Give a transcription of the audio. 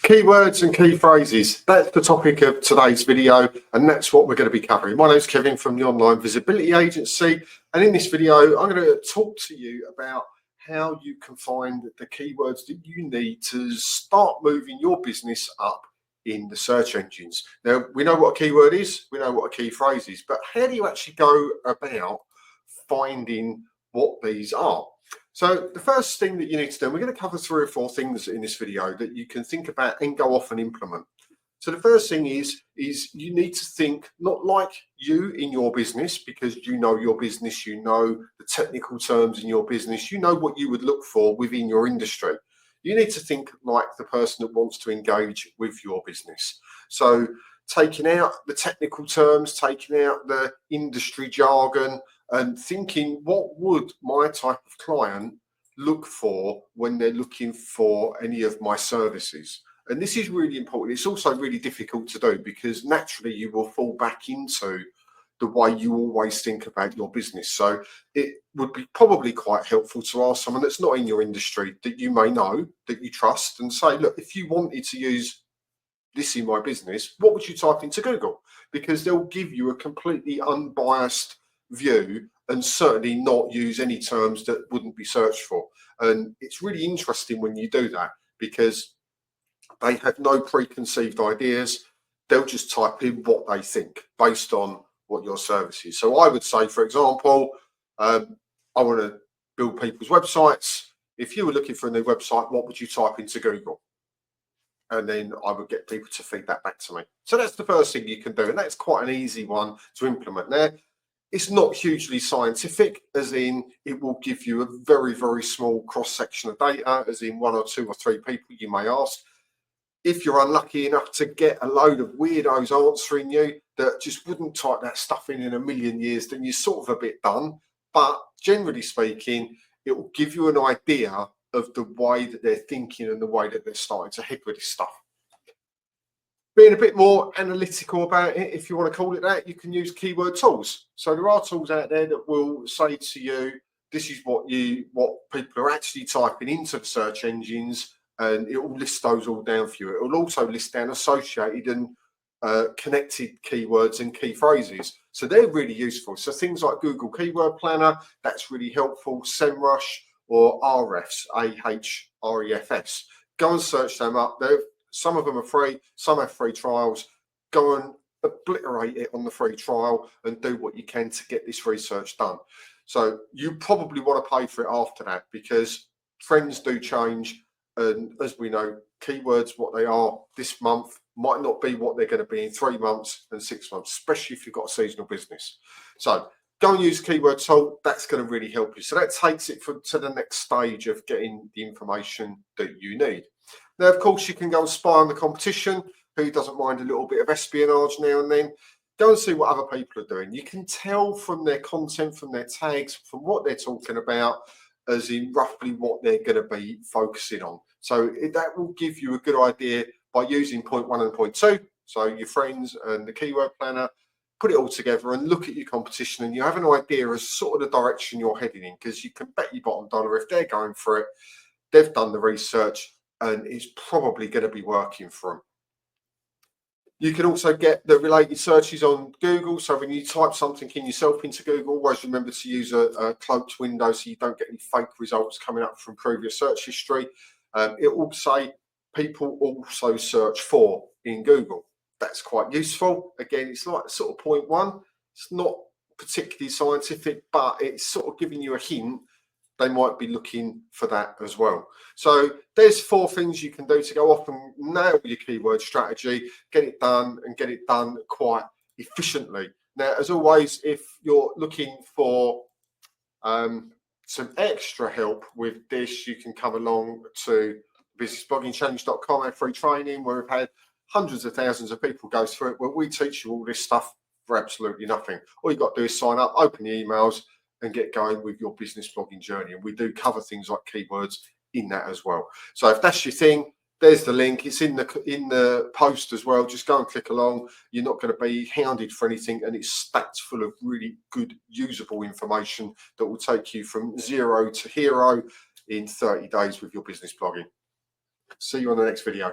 Keywords and key phrases. That's the topic of today's video, and that's what we're going to be covering. My name's Kevin from the Online Visibility Agency, and in this video, I'm going to talk to you about how you can find the keywords that you need to start moving your business up in the search engines. Now, we know what a keyword is, we know what a key phrase is, but how do you actually go about finding what these are? So the first thing that you need to do, and we're going to cover 3 or 4 things in this video that you can think about and go off and implement. So the first thing is you need to think not like you in your business, because you know your business, you know the technical terms in your business, you know what you would look for within your industry. You need to think like the person that wants to engage with your business. So taking out the technical terms, taking out the industry jargon, and thinking, what would my type of client look for when they're looking for any of my services? And this is really important. It's also really difficult to do because naturally you will fall back into the way you always think about your business. So it would be probably quite helpful to ask someone that's not in your industry that you may know, that you trust, and say, look, if you wanted to use this in my business, what would you type into Google? Because they'll give you a completely unbiased view and certainly not use any terms that wouldn't be searched for. And it's really interesting when you do that because they have no preconceived ideas. They'll just type in what they think based on what your service is. So I would say, for example, I want to build people's websites. If you were looking for a new website, what would you type into Google? And then I would get people to feed that back to me. So that's the first thing you can do. And that's quite an easy one to implement there. It's not hugely scientific, as in it will give you a very, very small cross-section of data, as in 1 or 2 or 3 people you may ask. If you're unlucky enough to get a load of weirdos answering you that just wouldn't type that stuff in a million years, then you're sort of a bit done. But generally speaking, it will give you an idea of the way that they're thinking and the way that they're starting to head with this stuff. Being a bit more analytical about it, if you want to call it that, you can use keyword tools. So there are tools out there that will say to you, this is what people are actually typing into the search engines, and it will list those all down for you. It will also list down associated and connected keywords and key phrases. So they're really useful. So things like Google Keyword Planner, that's really helpful. SEMrush or Ahrefs, Ahrefs. Go and search them up. Some of them are free, some have free trials. Go and obliterate it on the free trial and do what you can to get this research done. So you probably want to pay for it after that because trends do change. And as we know, keywords, what they are this month, might not be what they're going to be in 3 months and 6 months, especially if you've got a seasonal business. So go and use keyword tool. That's going to really help you. So that takes it to the next stage of getting the information that you need. Now, of course, you can go and spy on the competition. Who doesn't mind a little bit of espionage now and then? Go and see what other people are doing. You can tell from their content, from their tags, from what they're talking about, as in roughly what they're going to be focusing on. So that will give you a good idea by using point 1 and point 2. So your friends and the keyword planner, put it all together and look at your competition, and you have an idea of sort of the direction you're heading in, because you can bet your bottom dollar if they're going for it, they've done the research and it's probably going to be working for them. You can also get the related searches on Google. So when you type something in yourself into Google, always remember to use a cloaked window so you don't get any fake results coming up from previous search history. It will say people also search for in Google. That's quite useful. Again, it's like sort of point 1. It's not particularly scientific, but it's sort of giving you a hint. They might be looking for that as well. So there's 4 things you can do to go off and nail your keyword strategy, get it done and get it done quite efficiently. Now, as always, if you're looking for some extra help with this, you can come along to businessbloggingchallenge.com, our free training, where we've had hundreds of thousands of people go through it, where we teach you all this stuff for absolutely nothing. All you've got to do is sign up, open your emails, and get going with your business blogging journey. And we do cover things like keywords in that as well. So if that's your thing, there's the link. It's in the post as well. Just go and click along. You're not going to be hounded for anything, and it's stacked full of really good usable information that will take you from 0 to hero in 30 days with your business blogging. See you on the next video.